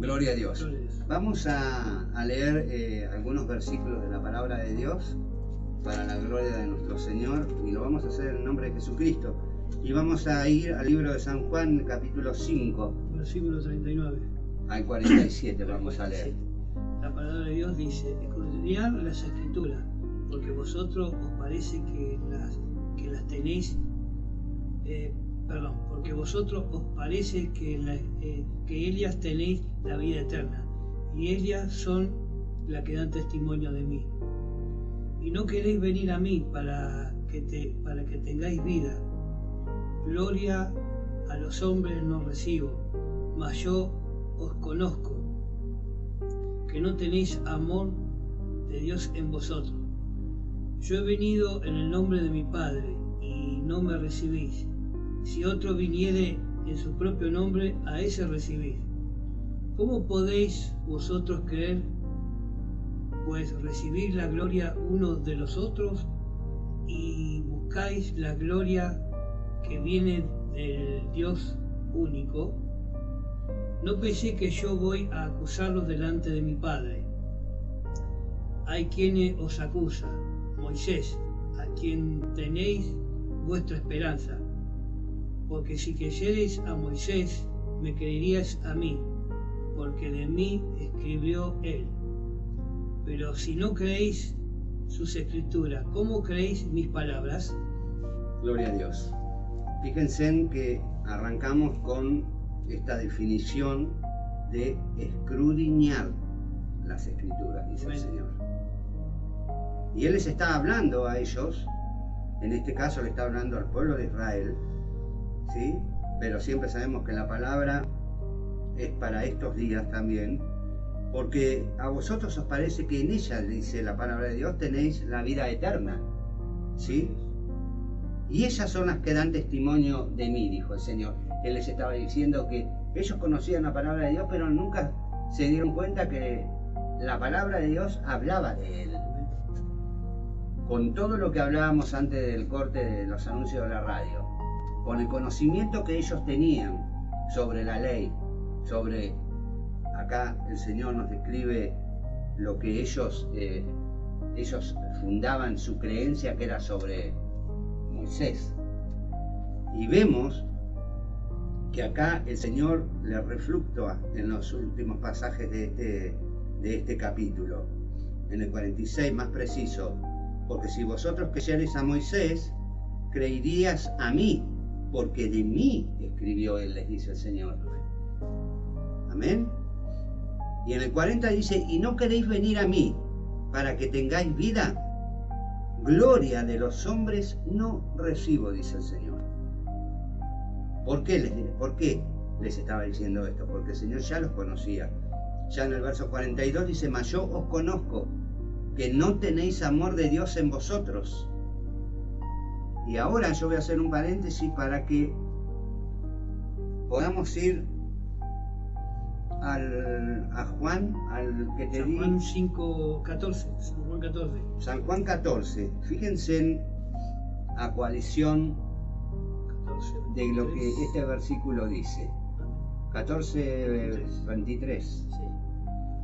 Gloria a Dios. Gloria a Dios. Vamos a leer algunos versículos de la palabra de Dios para la gloria de nuestro Señor, y lo vamos a hacer en el nombre de Jesucristo. Y vamos a ir al libro de San Juan, capítulo 5, Versículo 39. al 47 vamos a leer. La palabra de Dios dice: escudriñad las Escrituras, porque vosotros os parece que las tenéis, porque vosotros os parece que ellas tenéis la vida eterna, y ellas son las que dan testimonio de mí. Y no queréis venir a mí para que tengáis vida. Gloria a los hombres no recibo, mas yo os conozco, que no tenéis amor de Dios en vosotros. Yo he venido en el nombre de mi Padre, y no me recibís. Si otro viniere en su propio nombre, a ese recibís. ¿Cómo podéis vosotros creer, pues recibir la gloria unos de los otros, y buscáis la gloria que viene del Dios único? No pensé que yo voy a acusarlos delante de mi Padre. Hay quien os acusa, Moisés, a quien tenéis vuestra esperanza. Porque si creyereis a Moisés, me creeríais a mí, porque de mí escribió él. Pero si no creéis sus escrituras, ¿cómo creéis mis palabras? Gloria a Dios. Fíjense en que arrancamos con esta definición de escudriñar las Escrituras, dice el Señor. Y Él les está hablando a ellos, en este caso le está hablando al pueblo de Israel, ¿sí? Pero siempre sabemos que la palabra es para estos días también, porque a vosotros os parece que en ella, dice la palabra de Dios, tenéis la vida eterna, ¿sí? Y ellas son las que dan testimonio de mí, dijo el Señor. Él les estaba diciendo que ellos conocían la palabra de Dios, pero nunca se dieron cuenta que la palabra de Dios hablaba de Él. Con todo lo que hablábamos antes del corte de los anuncios de la radio, con el conocimiento que ellos tenían sobre la ley, sobre, acá el Señor nos describe lo que ellos fundaban su creencia, que era sobre Moisés. Y vemos que acá el Señor le refluctúa en los últimos pasajes de este capítulo, en el 46 más preciso: porque si vosotros creyereis a Moisés, creerías a mí, porque de mí escribió él, les dice el Señor. Amén. Y en el 40 dice: y no queréis venir a mí para que tengáis vida. Gloria de los hombres no recibo, dice el Señor. ¿Por qué les estaba diciendo esto? Porque el Señor ya los conocía. Ya en el verso 42 dice: mas yo os conozco, que no tenéis amor de Dios en vosotros. Y ahora yo voy a hacer un paréntesis para que podamos ir a Juan, al que te di. Juan 5:14. San Juan 14. San Juan 14. Fíjense en a coalición de lo que este versículo dice. 14:23. Sí.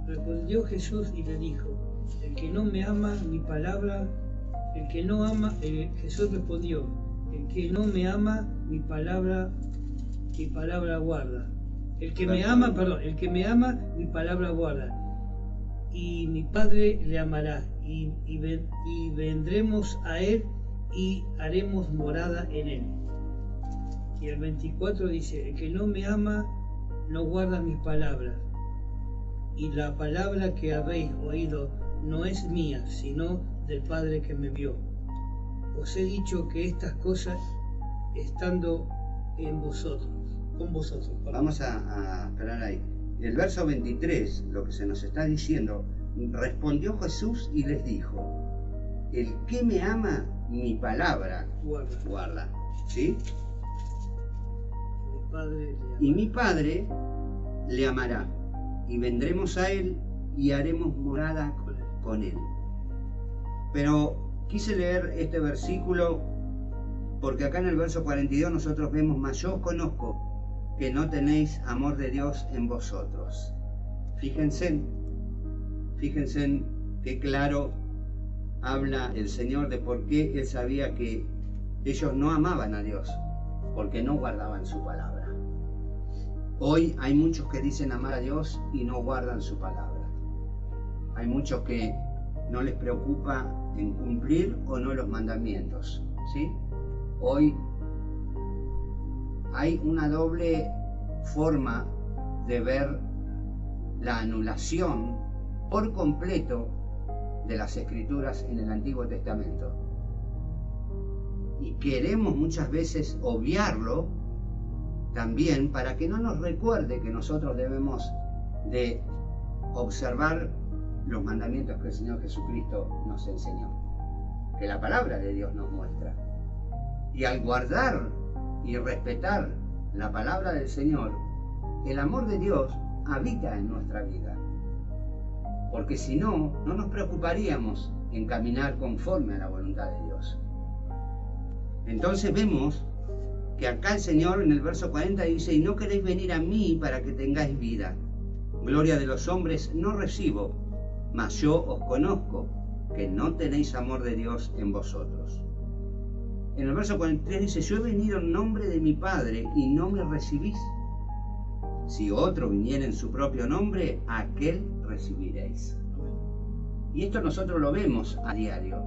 Respondió Jesús y le dijo: el que no me ama, mi palabra, Jesús respondió: el que no me ama, mi palabra guarda. El que me ama, mi palabra guarda. Y mi Padre le amará, y vendremos a él y haremos morada en él. Y el 24 dice: el que no me ama, no guarda mis palabras. Y la palabra que habéis oído no es mía, sino del Padre que me vio. Os he dicho que estas cosas estando con vosotros. Vamos a esperar ahí. El verso 23, lo que se nos está diciendo: respondió Jesús y les dijo: el que me ama, mi palabra guarda. ¿Sí? Y mi Padre le amará, y vendremos a él y haremos morada con él. Pero quise leer este versículo porque acá en el verso 42 nosotros vemos: mas yo os conozco, que no tenéis amor de Dios en vosotros. Fíjense qué claro habla el Señor de por qué Él sabía que ellos no amaban a Dios, porque no guardaban su palabra. Hoy hay muchos que dicen amar a Dios y no guardan su palabra. Hay muchos que no les preocupa en cumplir o no los mandamientos, ¿sí? Hoy hay una doble forma de ver la anulación por completo de las Escrituras en el Antiguo Testamento. Y queremos muchas veces obviarlo también para que no nos recuerde que nosotros debemos de observar los mandamientos que el Señor Jesucristo nos enseñó, que la palabra de Dios nos muestra. Y al guardar y respetar la palabra del Señor, el amor de Dios habita en nuestra vida. Porque si no, no nos preocuparíamos en caminar conforme a la voluntad de Dios. Entonces vemos que acá el Señor en el verso 40 dice: y no queréis venir a mí para que tengáis vida. Gloria de los hombres no recibo, mas yo os conozco, que no tenéis amor de Dios en vosotros. En el verso 43 dice: yo he venido en nombre de mi Padre y no me recibís. Si otro viniera en su propio nombre, a aquel recibiréis. Y esto nosotros lo vemos a diario.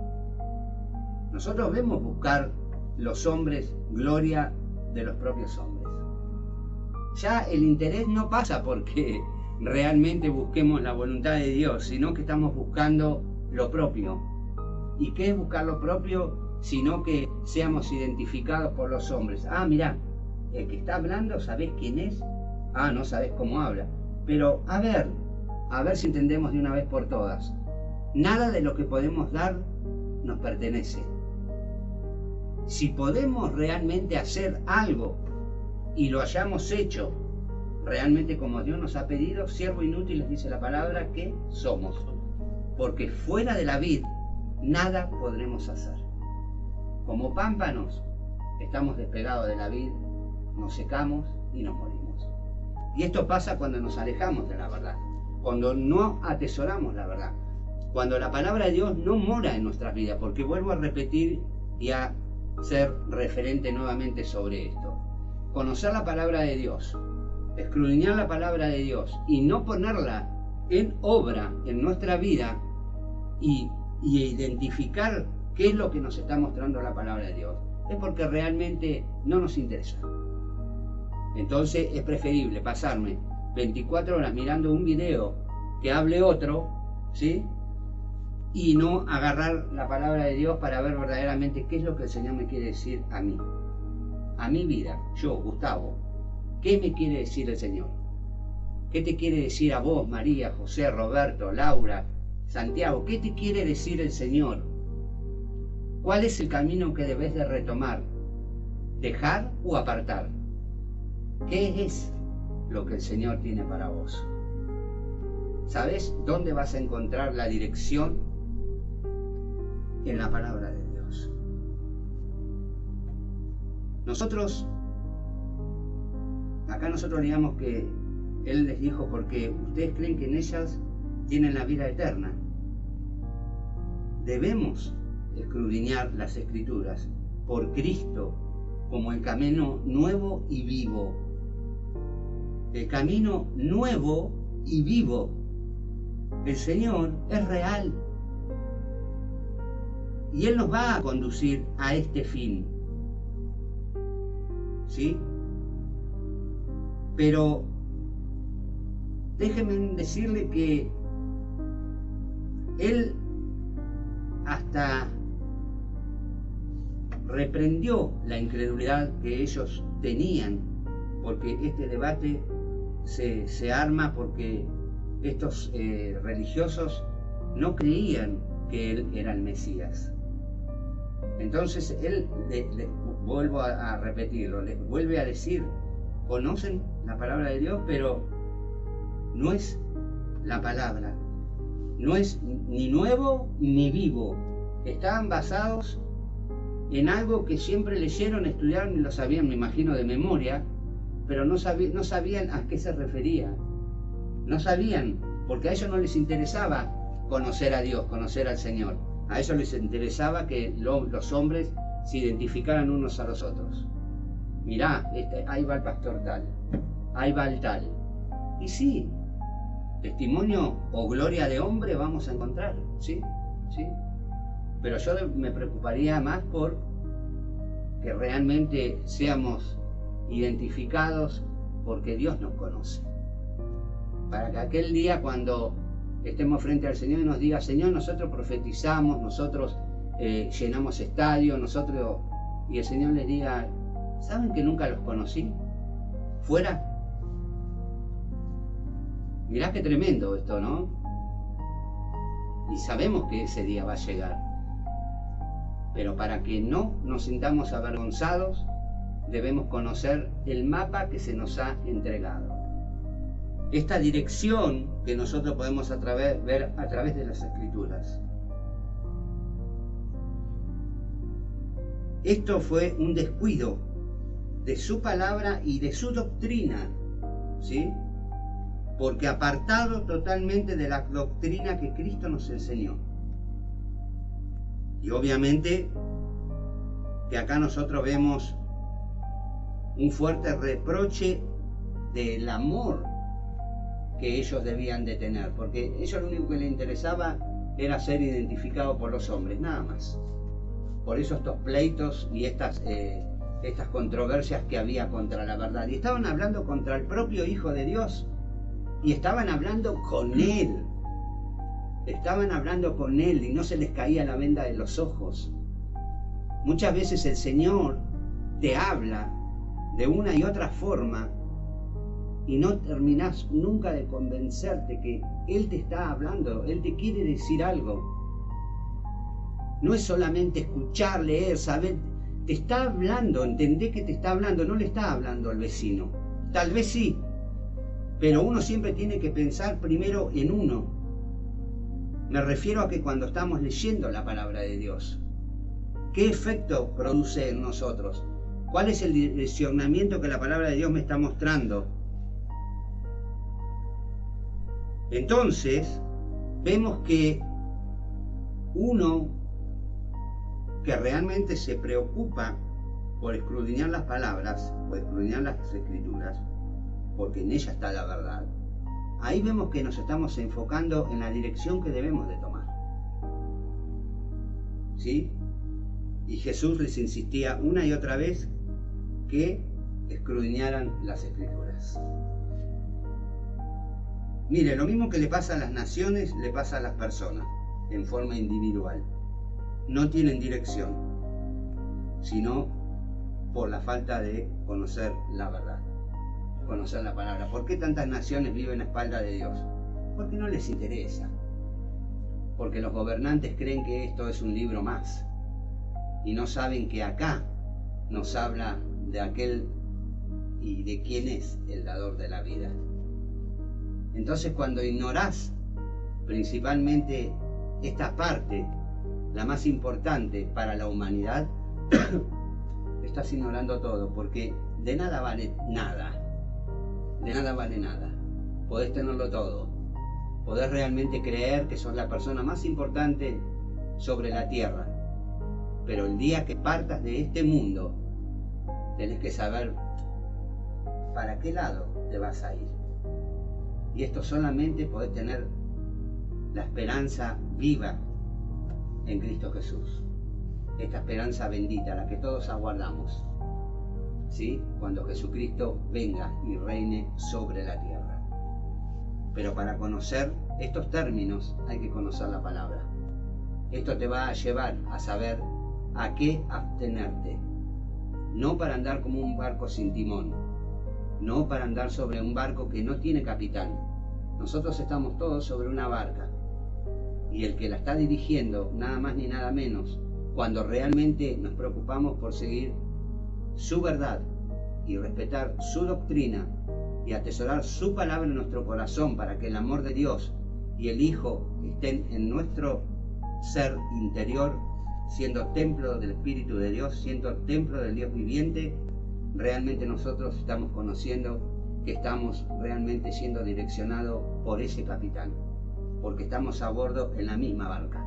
Nosotros vemos buscar los hombres gloria de los propios hombres. Ya el interés no pasa porque realmente busquemos la voluntad de Dios, sino que estamos buscando lo propio. ¿Y qué es buscar lo propio? Sino que seamos identificados por los hombres. Ah, mirá, el que está hablando, ¿sabés quién es? Ah, no sabés cómo habla. Pero a ver si entendemos de una vez por todas. Nada de lo que podemos dar nos pertenece. Si podemos realmente hacer algo y lo hayamos hecho realmente como Dios nos ha pedido, siervo inútil, les dice la palabra, que somos. Porque fuera de la vid, nada podremos hacer. Como pámpanos, estamos despegados de la vid, nos secamos y nos morimos. Y esto pasa cuando nos alejamos de la verdad, cuando no atesoramos la verdad, cuando la palabra de Dios no mora en nuestras vidas, porque vuelvo a repetir y a ser referente nuevamente sobre esto. Conocer la palabra de Dios, escudriñar la palabra de Dios y no ponerla en obra en nuestra vida y identificar qué es lo que nos está mostrando la palabra de Dios, es porque realmente no nos interesa. Entonces es preferible pasarme 24 horas mirando un video que hable otro, ¿sí? Y no agarrar la palabra de Dios para ver verdaderamente qué es lo que el Señor me quiere decir a mí, a mi vida, yo, Gustavo. ¿Qué me quiere decir el Señor? ¿Qué te quiere decir a vos, María, José, Roberto, Laura, Santiago? ¿Qué te quiere decir el Señor? ¿Cuál es el camino que debes de retomar? ¿Dejar o apartar? ¿Qué es lo que el Señor tiene para vos? ¿Sabes dónde vas a encontrar la dirección? En la palabra de Dios. Acá nosotros digamos que Él les dijo, porque ustedes creen que en ellas tienen la vida eterna. Debemos escudriñar las Escrituras por Cristo como el camino nuevo y vivo. El camino nuevo y vivo. El Señor es real. Y Él nos va a conducir a este fin. ¿Sí? Pero déjenme decirle que Él hasta reprendió la incredulidad que ellos tenían, porque este debate se arma porque estos religiosos no creían que Él era el Mesías. Entonces Él, vuelvo a repetirlo, les vuelve a decir, conocen la palabra de Dios, pero no es la palabra, no es ni nuevo ni vivo. Estaban basados en algo que siempre leyeron, estudiaron y lo sabían, me imagino, de memoria, pero no sabían a qué se refería. No sabían, porque a ellos no les interesaba conocer a Dios, conocer al Señor. A ellos les interesaba que los hombres se identificaran unos a los otros. Mirá, ahí va el pastor tal, ahí va el tal. Y sí, testimonio o gloria de hombre vamos a encontrar, ¿sí? ¿Sí? Pero yo me preocuparía más por que realmente seamos identificados porque Dios nos conoce. Para que aquel día cuando estemos frente al Señor y nos diga, Señor, nosotros profetizamos, nosotros llenamos estadios, nosotros, y el Señor les diga, ¿saben que nunca los conocí? ¿Fuera? Mirá qué tremendo esto, ¿no? Y sabemos que ese día va a llegar. Pero para que no nos sintamos avergonzados, debemos conocer el mapa que se nos ha entregado. Esta dirección que nosotros podemos ver a través de las Escrituras. Esto fue un descuido de su palabra y de su doctrina, ¿sí? Porque apartado totalmente de la doctrina que Cristo nos enseñó. Y obviamente que acá nosotros vemos un fuerte reproche del amor que ellos debían de tener, porque ellos lo único que les interesaba era ser identificados por los hombres, nada más. Por eso estos pleitos y estas controversias que había contra la verdad. Y estaban hablando contra el propio Hijo de Dios. Y estaban hablando con Él. Estaban hablando con Él y no se les caía la venda de los ojos. Muchas veces el Señor te habla de una y otra forma y no terminás nunca de convencerte que Él te está hablando, Él te quiere decir algo. No es solamente escuchar, leer, saber, te está hablando, entendé que te está hablando, no le está hablando al vecino. Tal vez sí, pero uno siempre tiene que pensar primero en uno. Me refiero a que cuando estamos leyendo la palabra de Dios, ¿qué efecto produce en nosotros? ¿Cuál es el direccionamiento que la palabra de Dios me está mostrando? Entonces, vemos que uno que realmente se preocupa por escudriñar las palabras, por escudriñar las Escrituras, porque en ella está la verdad, ahí vemos que nos estamos enfocando en la dirección que debemos de tomar. ¿Sí? Y Jesús les insistía una y otra vez que escudriñaran las Escrituras. Mire, lo mismo que le pasa a las naciones, le pasa a las personas, en forma individual. No tienen dirección, sino por la falta de conocer la verdad, conocer la palabra. ¿Por qué tantas naciones viven a espalda de Dios? Porque no les interesa. Porque los gobernantes creen que esto es un libro más y no saben que acá nos habla de aquel y de quién es el dador de la vida. Entonces, cuando ignorás principalmente esta parte, la más importante para la humanidad, estás ignorando todo, porque de nada vale nada. De nada vale nada. Podés tenerlo todo. Podés realmente creer que sos la persona más importante sobre la tierra. Pero el día que partas de este mundo, tenés que saber para qué lado te vas a ir. Y esto solamente podés tener la esperanza viva en Cristo Jesús. Esta esperanza bendita, la que todos aguardamos, ¿sí? Cuando Jesucristo venga y reine sobre la tierra. Pero para conocer estos términos hay que conocer la palabra. Esto te va a llevar a saber a qué abstenerte. No para andar como un barco sin timón, no para andar sobre un barco que no tiene capitán. Nosotros estamos todos sobre una barca y el que la está dirigiendo, nada más ni nada menos, cuando realmente nos preocupamos por seguir su verdad y respetar su doctrina y atesorar su palabra en nuestro corazón para que el amor de Dios y el Hijo estén en nuestro ser interior, siendo templo del Espíritu de Dios, siendo templo del Dios viviente, realmente nosotros estamos conociendo que estamos realmente siendo direccionados por ese capitán, porque estamos a bordo en la misma barca.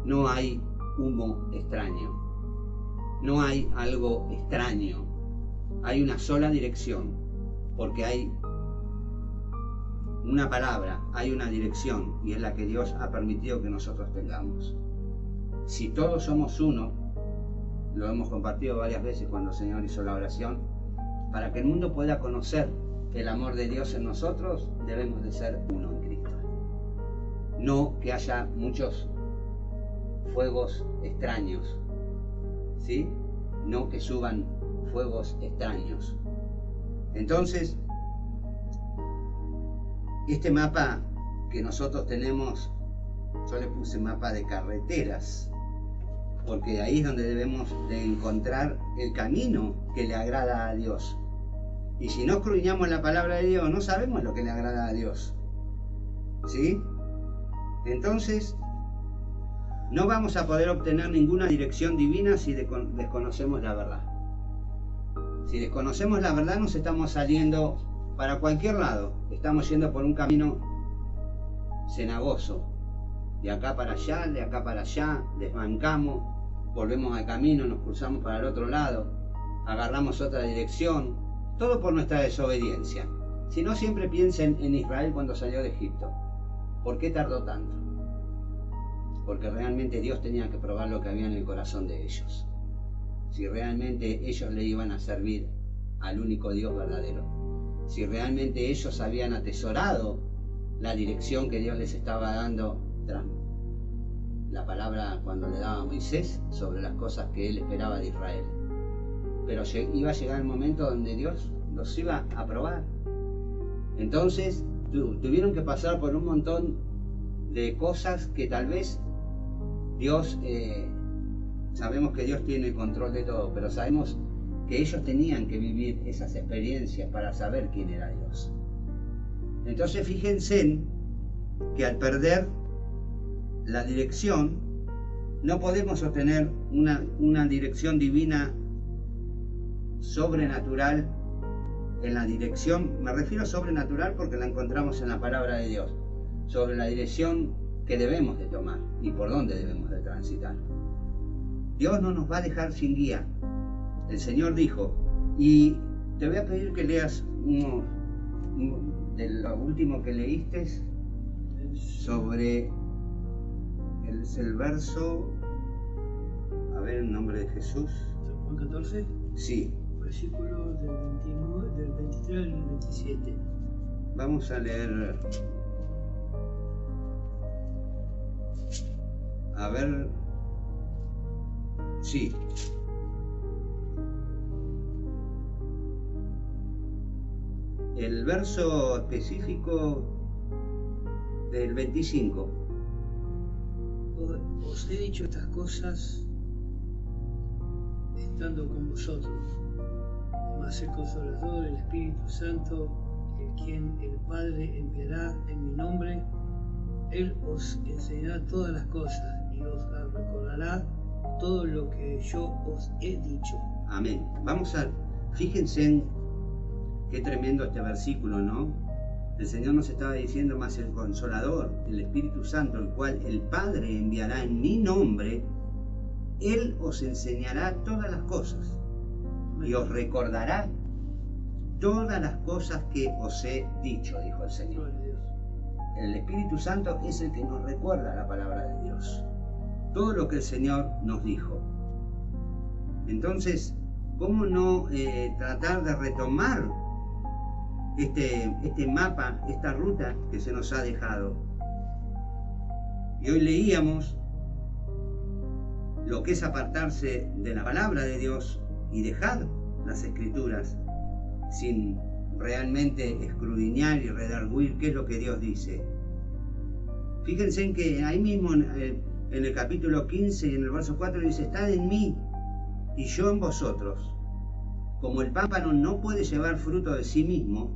No hay humo extraño, no hay algo extraño, hay una sola dirección, porque hay una palabra, hay una dirección, y es la que Dios ha permitido que nosotros tengamos. Si todos somos uno, lo hemos compartido varias veces cuando el Señor hizo la oración, para que el mundo pueda conocer el amor de Dios en nosotros, debemos de ser uno en Cristo. No que haya muchos fuegos extraños, ¿sí? No que suban fuegos extraños. Entonces, este mapa que nosotros tenemos, yo le puse mapa de carreteras, porque ahí es donde debemos de encontrar el camino que le agrada a Dios. Y si no escudriñamos la palabra de Dios, no sabemos lo que le agrada a Dios, ¿sí? Entonces, no vamos a poder obtener ninguna dirección divina si desconocemos la verdad. Si desconocemos la verdad, nos estamos saliendo para cualquier lado. Estamos yendo por un camino cenagoso. De acá para allá, desbancamos, volvemos al camino, nos cruzamos para el otro lado, agarramos otra dirección. Todo por nuestra desobediencia. Si no, siempre piensen en Israel cuando salió de Egipto. ¿Por qué tardó tanto? Porque realmente Dios tenía que probar lo que había en el corazón de ellos. Si realmente ellos le iban a servir al único Dios verdadero. Si realmente ellos habían atesorado la dirección que Dios les estaba dando tras la palabra cuando le daba a Moisés sobre las cosas que él esperaba de Israel. Pero iba a llegar el momento donde Dios los iba a probar. Entonces tuvieron que pasar por un montón de cosas que tal vez Dios, sabemos que Dios tiene el control de todo, pero sabemos que ellos tenían que vivir esas experiencias para saber quién era Dios. Entonces fíjense que al perder la dirección, no podemos obtener una dirección divina sobrenatural. En la dirección, me refiero a sobrenatural porque la encontramos en la palabra de Dios, sobre la dirección que debemos de tomar y por dónde debemos de transitar. Dios no nos va a dejar sin guía. El Señor dijo, y te voy a pedir que leas uno de lo último que leíste sobre el verso, a ver, en nombre de Jesús. ¿Juan 14? Sí. Versículos del 23 al 27. Vamos a leer, a ver, sí. El verso específico del 25. Os he dicho estas cosas estando con vosotros. Mas el Consolador, el Espíritu Santo, quien el Padre enviará en mi nombre, Él os enseñará todas las cosas y os recordará todo lo que yo os he dicho. Amén. Fíjense en qué tremendo este versículo, ¿no? El Señor nos estaba diciendo, más el Consolador, el Espíritu Santo, el cual el Padre enviará en mi nombre, Él os enseñará todas las cosas y os recordará todas las cosas que os he dicho, dijo el Señor. El Espíritu Santo es el que nos recuerda la palabra de Dios, todo lo que el Señor nos dijo. Entonces, ¿cómo no tratar de retomar este mapa, esta ruta que se nos ha dejado? Y hoy leíamos lo que es apartarse de la palabra de Dios y dejar las Escrituras sin realmente escudriñar y redarguir qué es lo que Dios dice. Fíjense en que ahí mismo en el capítulo 15 y en el verso 4 dice, estad en mí y yo en vosotros. Como el pámpano no puede llevar fruto de sí mismo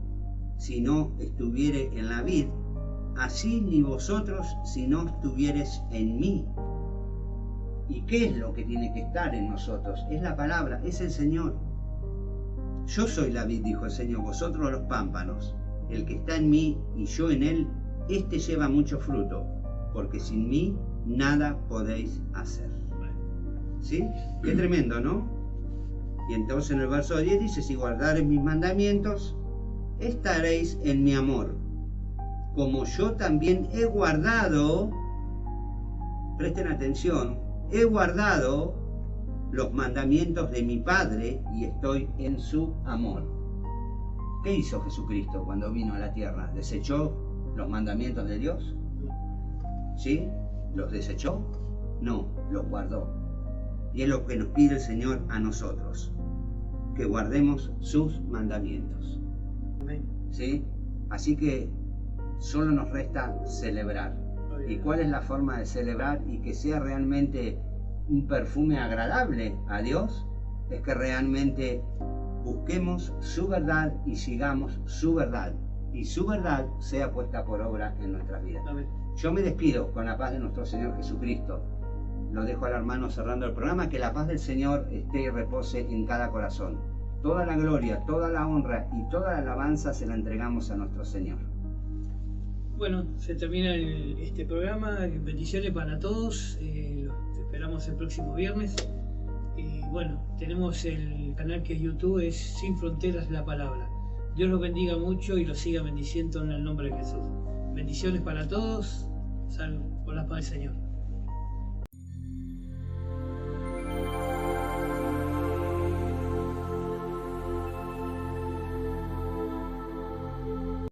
si no estuviere en la vid, así ni vosotros si no estuviereis en mí. ¿Y qué es lo que tiene que estar en nosotros? Es la palabra, es el Señor. Yo soy la vid, dijo el Señor, vosotros los pámpanos. El que está en mí y yo en él, este lleva mucho fruto, porque sin mí nada podéis hacer. ¿Sí? Qué tremendo, ¿no? Y entonces en el verso 10 dice, si guardareis mis mandamientos, estaréis en mi amor, como yo también he guardado, presten atención, he guardado los mandamientos de mi Padre y estoy en su amor. ¿Qué hizo Jesucristo cuando vino a la tierra? ¿Desechó los mandamientos de Dios? ¿Sí? ¿Los desechó? No, los guardó. Y es lo que nos pide el Señor a nosotros, que guardemos sus mandamientos. ¿Sí? Así que solo nos resta celebrar. ¿Y cuál es la forma de celebrar y que sea realmente un perfume agradable a Dios? Es que realmente busquemos su verdad y sigamos su verdad, y su verdad sea puesta por obra en nuestras vidas. Amén. Yo me despido con la paz de nuestro Señor Jesucristo. Lo dejo al hermano cerrando el programa. Que la paz del Señor esté y repose en cada corazón. Toda la gloria, toda la honra y toda la alabanza se la entregamos a nuestro Señor. Bueno, se termina este programa. Bendiciones para todos. Los esperamos el próximo viernes. Y bueno, tenemos el canal que es YouTube, es Sin Fronteras la Palabra. Dios los bendiga mucho y los siga bendiciendo en el nombre de Jesús. Bendiciones para todos. Salud por la paz del Señor.